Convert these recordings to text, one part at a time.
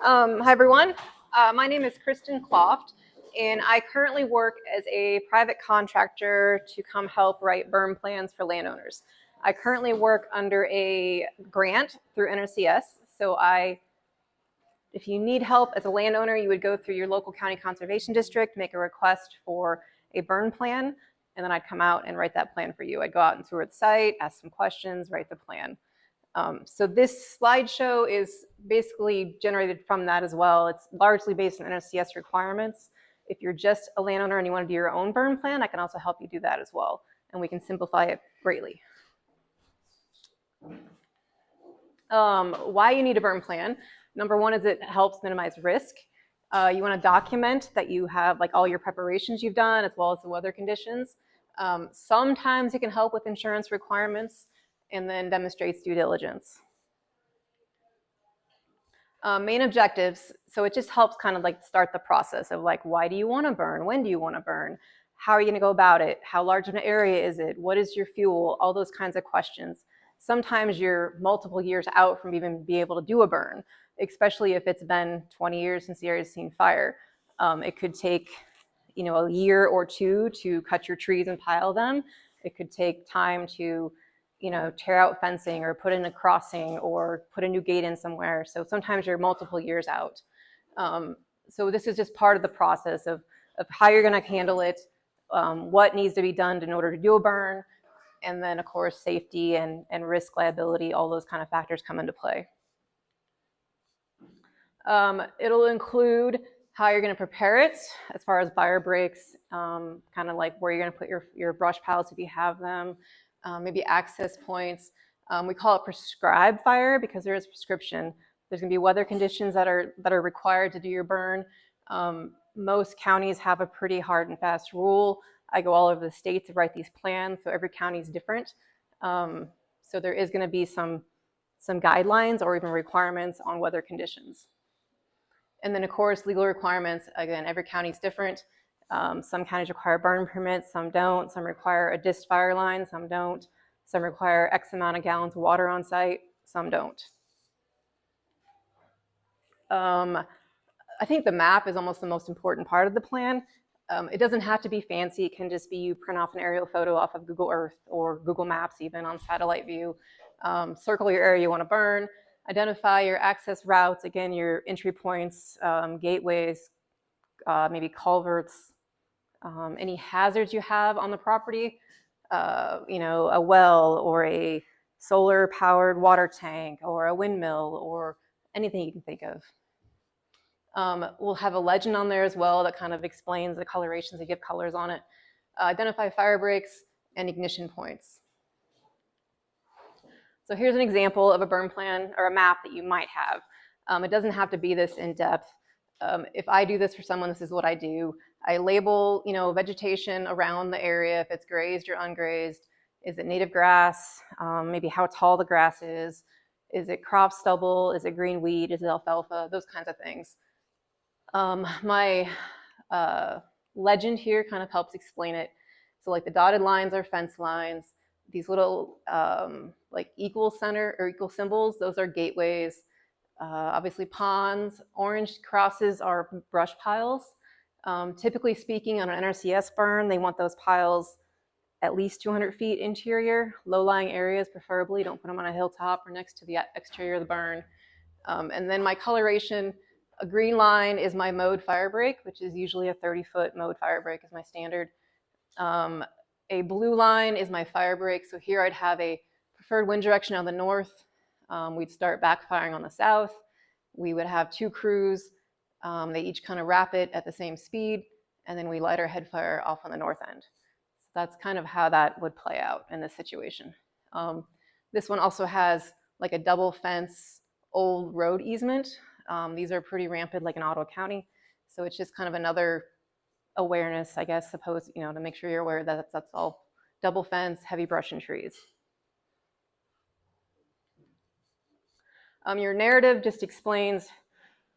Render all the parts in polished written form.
Hi, everyone. My name is Kristin Kloft, and I currently work as a private contractor to come help write burn plans for landowners. I currently work under a grant through NRCS. If you need help as a landowner, you would go through your local county conservation district, make a request for a burn plan, and then I'd come out and write that plan for you. I'd go out and tour the site, ask some questions, write the plan. So this slideshow is basically generated from that as well. It's largely based on NRCS requirements. If you're just a landowner and you want to do your own burn plan, I can also help you do that as well, and we can simplify it greatly. Why you need a burn plan. Number one is it helps minimize risk. You want to document that you have like all your preparations you've done as well as the weather conditions. Sometimes it can help with insurance requirements and then demonstrates due diligence. Main objectives, so it just helps kind of like start the process of like, why do you want to burn? When do you want to burn? How are you going to go about it? How large of an area is it? What is your fuel? All those kinds of questions. Sometimes you're multiple years out from even being able to do a burn, especially if it's been 20 years since the area's seen fire. It could take, a year or two to cut your trees and pile them. It could take time to tear out fencing or put in a crossing or put a new gate in somewhere. So sometimes you're multiple years out. So this is just part of the process of how you're going to handle it, what needs to be done in order to do a burn, and then of course safety and risk liability, all those kind of factors come into play. It'll include how you're going to prepare it as far as fire breaks, kind of like where you're going to put your brush piles if you have them, maybe access points. We call it prescribed fire because there is prescription. There's going to be weather conditions that are required to do your burn. Most counties have a pretty hard and fast rule. I go all over the state to write these plans, so every county is different. So there is going to be some guidelines or even requirements on weather conditions. And then of course, legal requirements, again, every county is different. Some counties require burn permits, some don't. Some require a disc fire line, some don't. Some require X amount of gallons of water on site, some don't. I think the map is almost the most important part of the plan. It doesn't have to be fancy. It can just be you print off an aerial photo off of Google Earth or Google Maps, even on satellite view. Circle your area you want to burn. Identify your access routes, again, your entry points, gateways, maybe culverts, any hazards you have on the property, a well or a solar powered water tank or a windmill or anything you can think of. We'll have a legend on there as well that kind of explains the colorations, they give colors on it. Identify fire breaks and ignition points. So here's an example of a burn plan or a map that you might have. It doesn't have to be this in depth. If I do this for someone, this is what I do. I label, vegetation around the area, if it's grazed or ungrazed. Is it native grass? Maybe how tall the grass is. Is it crop stubble? Is it green weed? Is it alfalfa? Those kinds of things. My legend here kind of helps explain it. So like the dotted lines are fence lines. These little like equal center or equal symbols, those are gateways. Obviously ponds. Orange crosses are brush piles. Typically speaking, on an NRCS burn, they want those piles at least 200 feet interior, low-lying areas preferably. Don't put them on a hilltop or next to the exterior of the burn. And then my coloration, a green line is my mowed fire break, which is usually a 30-foot mowed fire break is my standard. A blue line is my fire break. So here I'd have a preferred wind direction on the north. We'd start backfiring on the south. We would have two crews. They each kind of wrap it at the same speed, and then we light our head fire off on the north end. So that's kind of how that would play out in this situation. This one also has like a double fence old road easement. These are pretty rampant, like in Ottawa County. So it's just kind of another awareness, I guess, to make sure you're aware that that's all double fence, heavy brush and trees. Your narrative just explains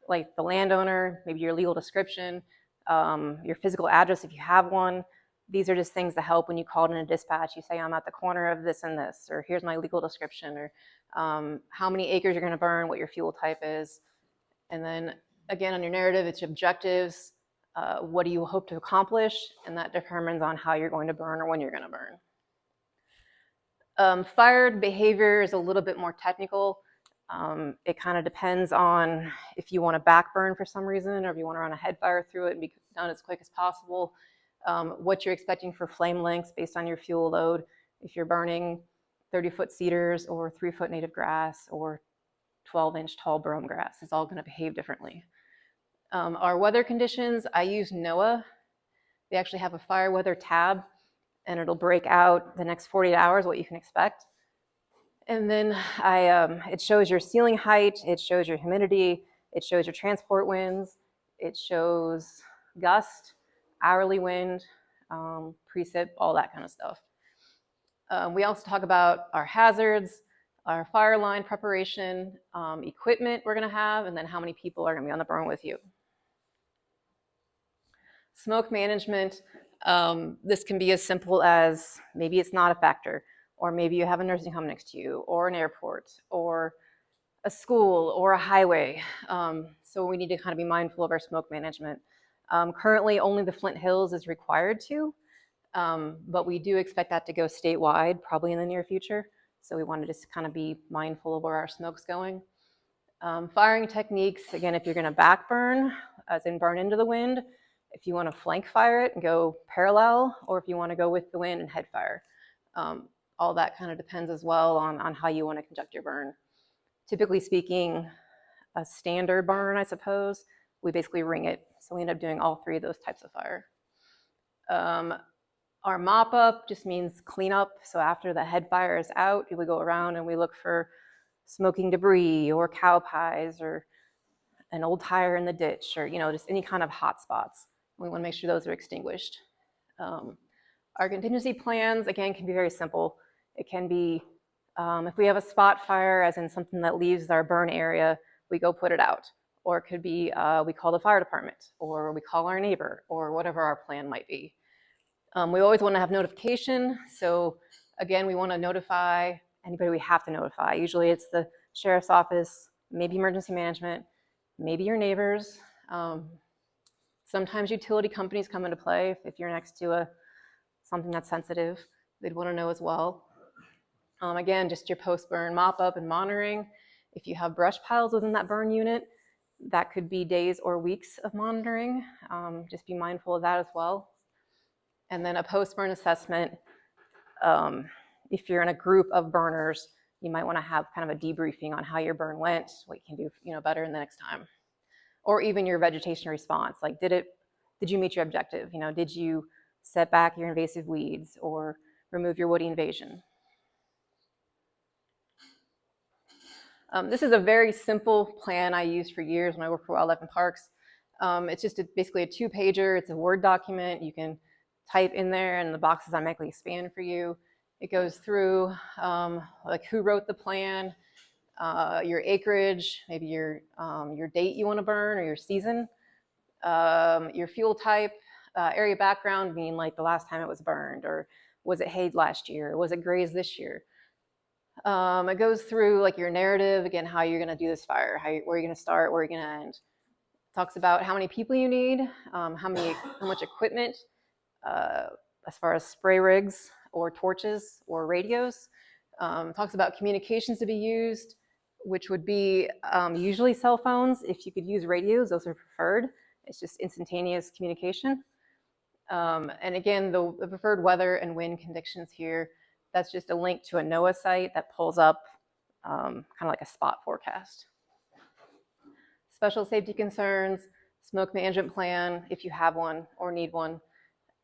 like the landowner, maybe your legal description, your physical address if you have one. These are just things that help when you call in a dispatch. You say, I'm at the corner of this and this, or here's my legal description, or how many acres you're going to burn, what your fuel type is. And then again, on your narrative, it's objectives. What do you hope to accomplish? And that determines on how you're going to burn or when you're going to burn. Fire behavior is a little bit more technical. It kind of depends on if you want to back burn for some reason, or if you want to run a head fire through it and be done as quick as possible. What you're expecting for flame lengths based on your fuel load. If you're burning 30-foot cedars or 3-foot native grass or 12-inch tall brome grass, it's all going to behave differently. Our weather conditions, I use NOAA. They actually have a fire weather tab, and it'll break out the next 48 hours what you can expect. And then it shows your ceiling height, it shows your humidity, it shows your transport winds, it shows gust, hourly wind, precip, all that kind of stuff. We also talk about our hazards, our fire line preparation, equipment we're going to have, and then how many people are going to be on the burn with you. Smoke management, this can be as simple as maybe it's not a factor, or maybe you have a nursing home next to you, or an airport, or a school, or a highway. So we need to kind of be mindful of our smoke management. Currently, only the Flint Hills is required to, but we do expect that to go statewide, probably in the near future. So we want to just kind of be mindful of where our smoke's going. Firing techniques, again, if you're going to back burn, as in burn into the wind, if you want to flank fire it and go parallel, or if you want to go with the wind and head fire. All that kind of depends as well on how you want to conduct your burn. Typically speaking, a standard burn, I suppose, we basically ring it. So we end up doing all three of those types of fire. Our mop up just means clean up. So after the head fire is out, we go around and we look for smoking debris or cow pies or an old tire in the ditch, or just any kind of hot spots. We want to make sure those are extinguished. Our contingency plans, again, can be very simple. It can be if we have a spot fire, as in something that leaves our burn area, we go put it out. Or it could be we call the fire department, or we call our neighbor, or whatever our plan might be. We always want to have notification. So again, we want to notify anybody we have to notify. Usually it's the sheriff's office, maybe emergency management, maybe your neighbors. Sometimes utility companies come into play. If you're next to something that's sensitive, they'd want to know as well. Again, just your post-burn mop-up and monitoring. If you have brush piles within that burn unit, that could be days or weeks of monitoring. Just be mindful of that as well. And then a post-burn assessment. If you're in a group of burners, you might want to have kind of a debriefing on how your burn went, what you can do better in the next time. Or even your vegetation response, like did you meet your objective? Did you set back your invasive weeds or remove your woody invasion? This is a very simple plan I used for years when I worked for Wildlife and Parks. It's just basically a 2-pager. It's a Word document. You can type in there and the boxes automatically expand for you. It goes through like who wrote the plan, your acreage, maybe your date you want to burn or your season, your fuel type, area background, meaning like the last time it was burned, or was it hayed last year, or was it grazed this year. It goes through like your narrative, again, how you're going to do this fire, where you're going to start, where you're going to end. It talks about how many people you need, how much equipment, as far as spray rigs or torches or radios. Talks about communications to be used, which would be usually cell phones. If you could use radios, those are preferred. It's just instantaneous communication. And again, the preferred weather and wind conditions here, that's just a link to a NOAA site that pulls up kind of like a spot forecast. Special safety concerns, smoke management plan, if you have one or need one.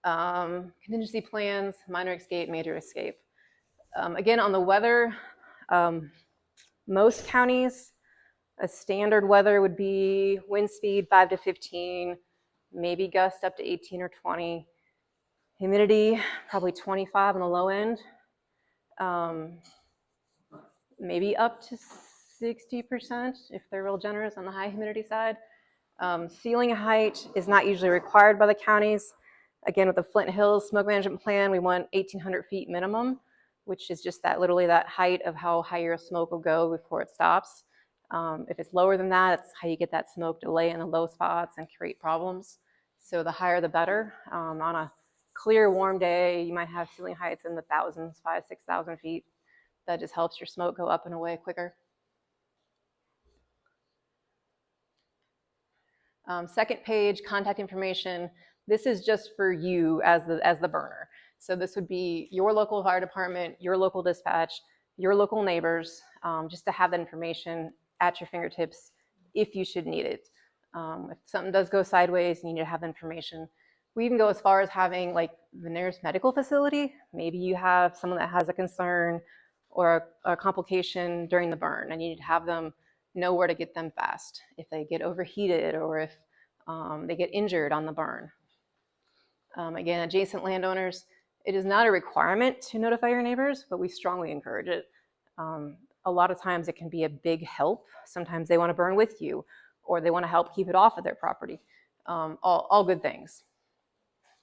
Contingency plans, minor escape, major escape. Again, on the weather, most counties, a standard weather would be wind speed 5 to 15, maybe gust up to 18 or 20. Humidity, probably 25 on the low end. Maybe up to 60% if they're real generous on the high humidity side. Ceiling height is not usually required by the counties. Again, with the Flint Hills smoke management plan, we want 1,800 feet minimum, which is just literally that height of how high your smoke will go before it stops. If it's lower than that, it's how you get that smoke delay in the low spots and create problems. So the higher the better. On a clear, warm day, you might have ceiling heights in the thousands, 5,000, 6,000 feet. That just helps your smoke go up and away quicker. Second page, contact information. This is just for you as the burner. So this would be your local fire department, your local dispatch, your local neighbors, just to have that information at your fingertips if you should need it. If something does go sideways, you need to have information. We even go as far as having like the nearest medical facility. Maybe you have someone that has a concern or a complication during the burn, and you need to have them know where to get them fast if they get overheated or if they get injured on the burn. Again, adjacent landowners, it is not a requirement to notify your neighbors, but we strongly encourage it. A lot of times it can be a big help. Sometimes they want to burn with you, or they want to help keep it off of their property. All good things.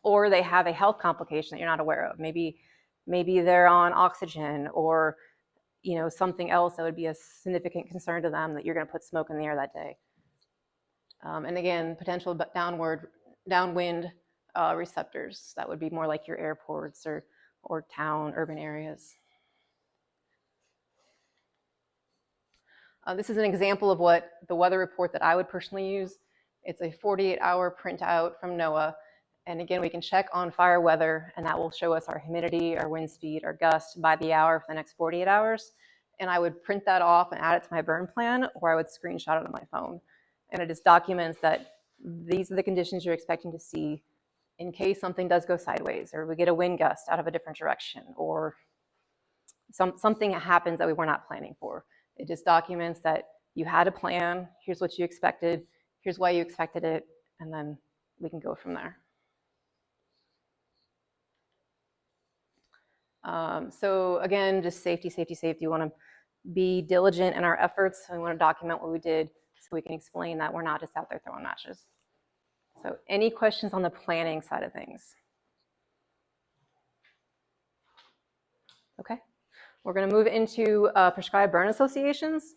Or they have a health complication that you're not aware of. Maybe they're on oxygen, or something else that would be a significant concern to them that you're going to put smoke in the air that day. And again, potential downwind receptors. That would be more like your airports or town, urban areas. This is an example of what the weather report that I would personally use. It's a 48-hour printout from NOAA. And again, we can check on fire weather, and that will show us our humidity, our wind speed, our gust by the hour for the next 48 hours. And I would print that off and add it to my burn plan, or I would screenshot it on my phone. And it just documents that these are the conditions you're expecting to see in case something does go sideways, or we get a wind gust out of a different direction, or something happens that we were not planning for. It just documents that you had a plan, here's what you expected, here's why you expected it, and then we can go from there. So again, just safety. We want to be diligent in our efforts. We want to document what we did so we can explain that we're not just out there throwing matches. So any questions on the planning side of things? Okay, we're going to move into prescribed burn associations.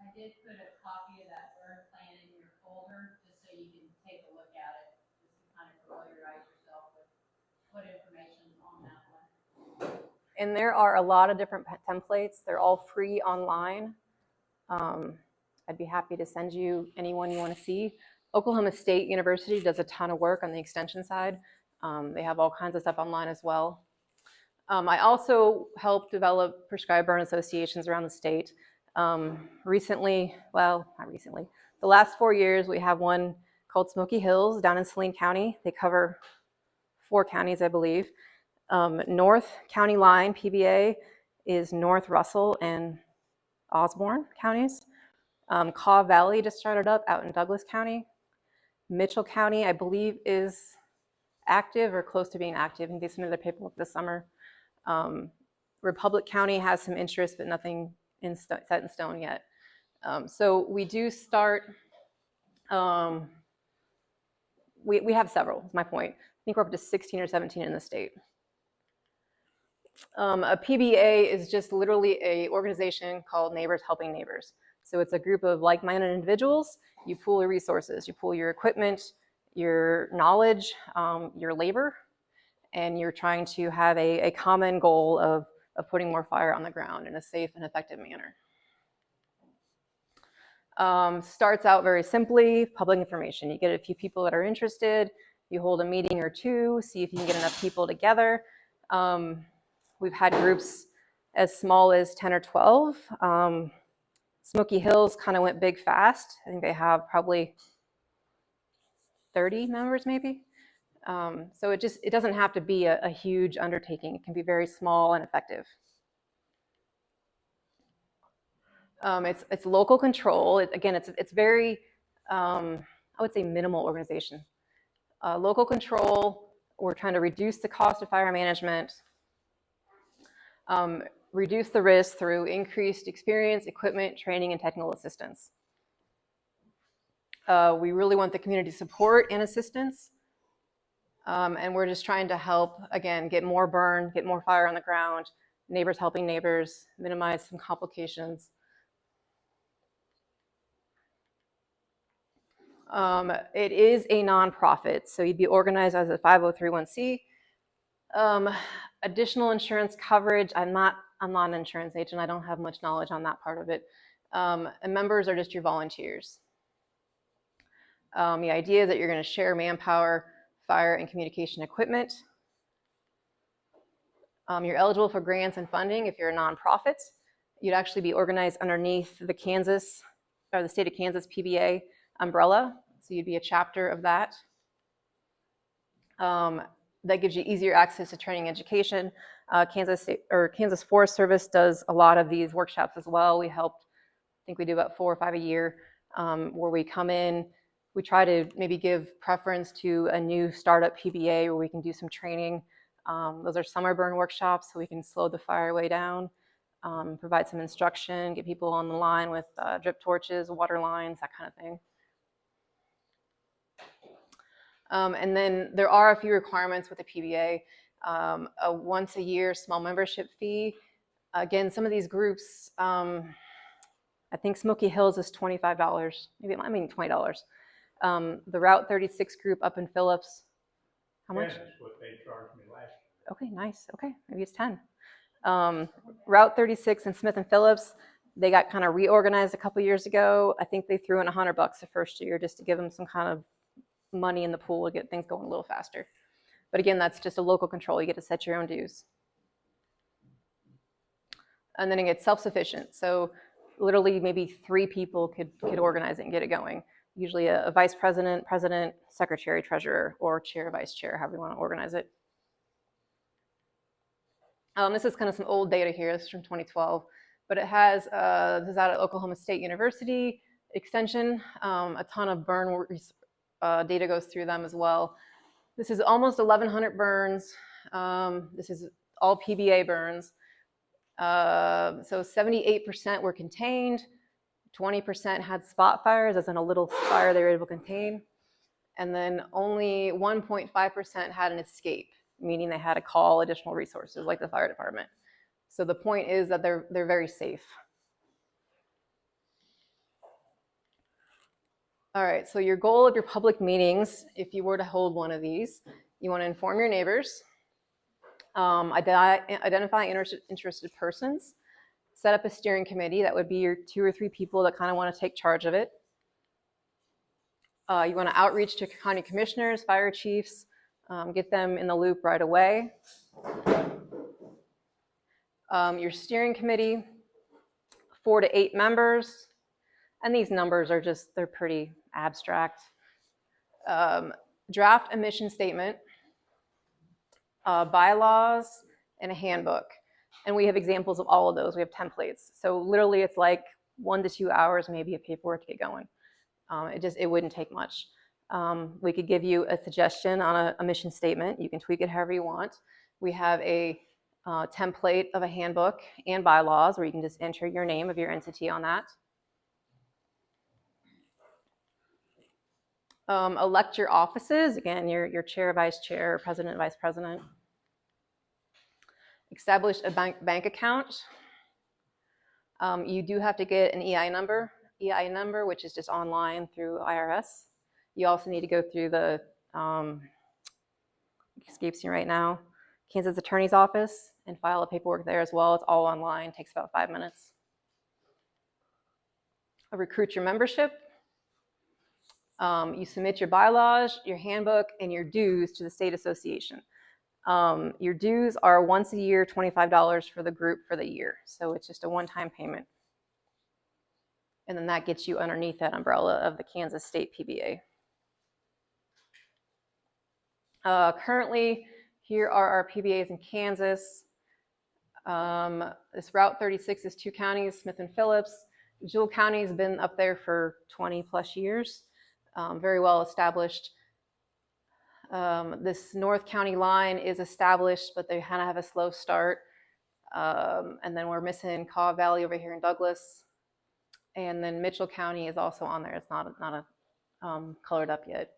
I did put a copy of that burn plan in your folder just so you can take a look at it, just to kind of familiarize yourself with what information is on that one. And there are a lot of different templates. They're all free online. I'd be happy to send you any one you want to see. Oklahoma State University does a ton of work on the extension side. They have all kinds of stuff online as well. I also helped develop prescribed burn associations around the state. Recently, well, not recently, the last 4 years, we have one called Smoky Hills down in Saline County. They cover 4 counties, I believe. North County line, PBA, is North Russell and Osborne counties. Caw Valley just started up out in Douglas County. Mitchell County, I believe, is active or close to being active, and they submitted their paperwork this summer. Republic County has some interest, but nothing set in stone yet. So we do start, we have several, is my point. I think we're up to 16 or 17 in the state. A PBA is just literally an organization called Neighbors Helping Neighbors. So it's a group of like-minded individuals. You pool your resources, you pool your equipment, your knowledge, your labor, and you're trying to have a common goal of putting more fire on the ground in a safe and effective manner. Starts out very simply, public information. You get a few people that are interested, you hold a meeting or two, see if you can get enough people together. We've had groups as small as 10 or 12. Smoky Hills kind of went big fast. I think they have probably 30 members maybe. So it doesn't have to be a huge undertaking. It can be very small and effective. It's local control. It's very, I would say, minimal organization. Local control, we're trying to reduce the cost of fire management, reduce the risk through increased experience, equipment, training, and technical assistance. We really want the community support and assistance. And we're just trying to help, again, get more burn, get more fire on the ground, neighbors helping neighbors, minimize some complications. It is a nonprofit, so you'd be organized as a 503(c). Additional insurance coverage, I'm not an insurance agent. I don't have much knowledge on that part of it. And members are just your volunteers. The idea is that you're going to share manpower, fire, and communication equipment. You're eligible for grants and funding if you're a nonprofit. You'd actually be organized underneath the Kansas or the state of Kansas PBA umbrella, so you'd be a chapter of that. That gives you easier access to training and education. Kansas Forest Service does a lot of these workshops as well. I think we do about 4 or 5 a year, where we come in. We try to maybe give preference to a new startup PBA where we can do some training. Those are summer burn workshops, so we can slow the fire way down, provide some instruction, get people on the line with drip torches, water lines, that kind of thing. And then there are a few requirements with the PBA. A once a year small membership fee. Again, some of these groups, I think Smoky Hills is $25, maybe $20. The Route 36 group up in Phillips, how much? 10 is what they charged me last year. Okay, nice. Okay, maybe it's 10. Route 36 and Smith and Phillips, they got kind of reorganized a couple years ago. I think they threw in $100 the first year just to give them some kind of money in the pool to get things going a little faster. But again, that's just a local control. You get to set your own dues. And then it gets self-sufficient. So literally maybe 3 people could organize it and get it going. Usually a vice president, president, secretary, treasurer, or chair, vice chair, however you want to organize it. This is kind of some old data here. This is from 2012. But it has, this is out at Oklahoma State University Extension. A ton of burn data goes through them as well. This is almost 1,100 burns. This is all PBA burns. So 78% were contained, 20% had spot fires, as in a little fire they were able to contain, and then only 1.5% had an escape, meaning they had to call additional resources like the fire department. So the point is that they're very safe. All right, so your goal of your public meetings, if you were to hold one of these, you want to inform your neighbors, identify interested persons, set up a steering committee. That would be your 2 or 3 people that kind of want to take charge of it. You want to outreach to county commissioners, fire chiefs, get them in the loop right away. Your steering committee, 4 to 8 members, and these numbers are just, they're pretty abstract. Draft a mission statement, bylaws, and a handbook. And we have examples of all of those. We have templates. So literally it's like 1 to 2 hours maybe of paperwork to get going. It wouldn't take much. We could give you a suggestion on a mission statement. You can tweak it however you want. We have a template of a handbook and bylaws where you can just enter your name of your entity on that. Elect your offices. Again, your chair, vice chair, president, vice president. Establish a bank account. You do have to get an EI number, which is just online through IRS. You also need to go through the, escapes me right now, Kansas Attorney's Office and file a paperwork there as well. It's all online, takes about 5 minutes. Recruit your membership. You submit your bylaws, your handbook, and your dues to the state association. Your dues are once a year, $25 for the group for the year. So it's just a one-time payment. And then that gets you underneath that umbrella of the Kansas State PBA. Currently, here are our PBAs in Kansas. This Route 36 is 2 counties, Smith and Phillips. Jewel County has been up there for 20 plus years, very well established. This North County line is established, but they kind of have a slow start. And then we're missing Caw Valley over here in Douglas. And then Mitchell County is also on there. It's not colored up yet.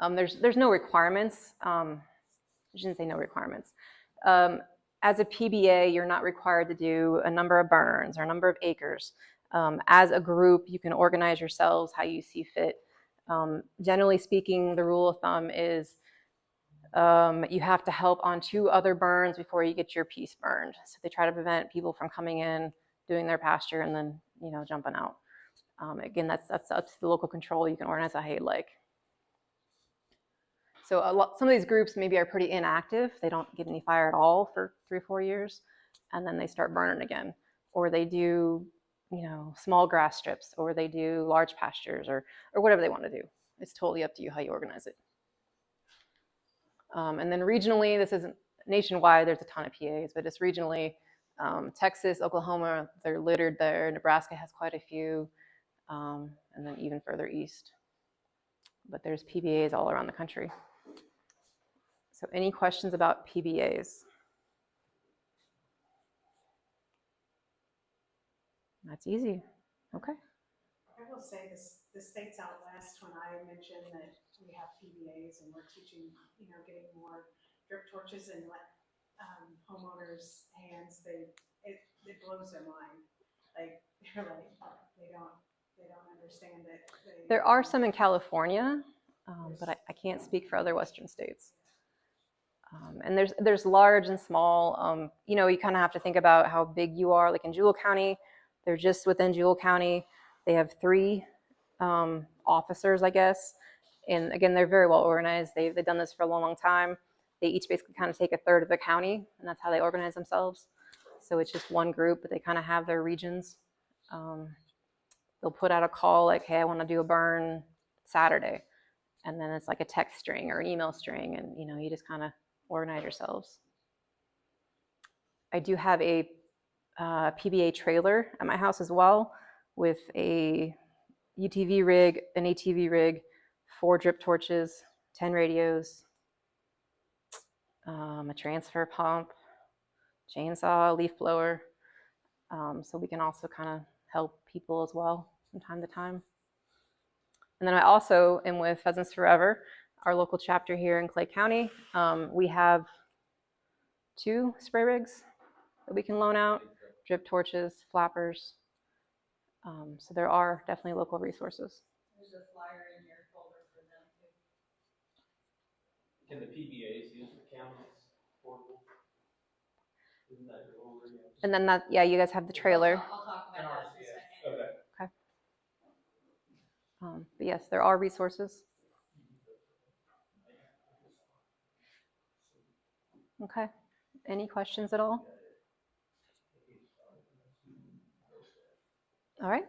There's no requirements. I shouldn't say no requirements. As a PBA, you're not required to do a number of burns or a number of acres. As a group, you can organize yourselves how you see fit. Generally speaking, the rule of thumb is you have to help on 2 other burns before you get your piece burned. So they try to prevent people from coming in, doing their pasture, and then jumping out. Again, that's up to the local control. You can organize how you'd like. So some of these groups maybe are pretty inactive. They don't get any fire at all for 3 or 4 years, and then they start burning again. Or they do, small grass strips, or they do large pastures, or whatever they want to do. It's totally up to you how you organize it. And then regionally, this isn't nationwide, there's a ton of PAs, but it's regionally, Texas, Oklahoma, they're littered there. Nebraska has quite a few, and then even further east. But there's PBAs all around the country. So any questions about PBAs? That's easy. Okay. I will say this states out west when I mentioned that we have PBAs and we're teaching, getting more drip torches in homeowners' hands. It blows their mind. Like they're like they don't understand it. There are some in California, but I can't speak for other Western states. And there's large and small. You kind of have to think about how big you are. Like in Jewell County, they're just within Jewell County. They have 3 officers, I guess. And again, they're very well organized. They've done this for a long, long time. They each basically kind of take a third of the county, and that's how they organize themselves. So it's just one group, but they kind of have their regions. They'll put out a call like, hey, I want to do a burn Saturday. And then it's like a text string or an email string, and you just kind of organize yourselves. I do have a PBA trailer at my house as well, with a UTV rig, an ATV rig, 4 drip torches, 10 radios, a transfer pump, chainsaw, leaf blower. So we can also kind of help people as well from time to time. And then I also am with Pheasants Forever, our local chapter here in Clay County. We have 2 spray rigs that we can loan out, drip torches, flappers. So there are definitely local resources. There's a flyer in your folder for them too. Can the PBAs use the county's portable? Isn't that your older? And then you guys have the trailer. I'll talk about that in a second. Okay. But yes, there are resources. Okay. Any questions at all? All right.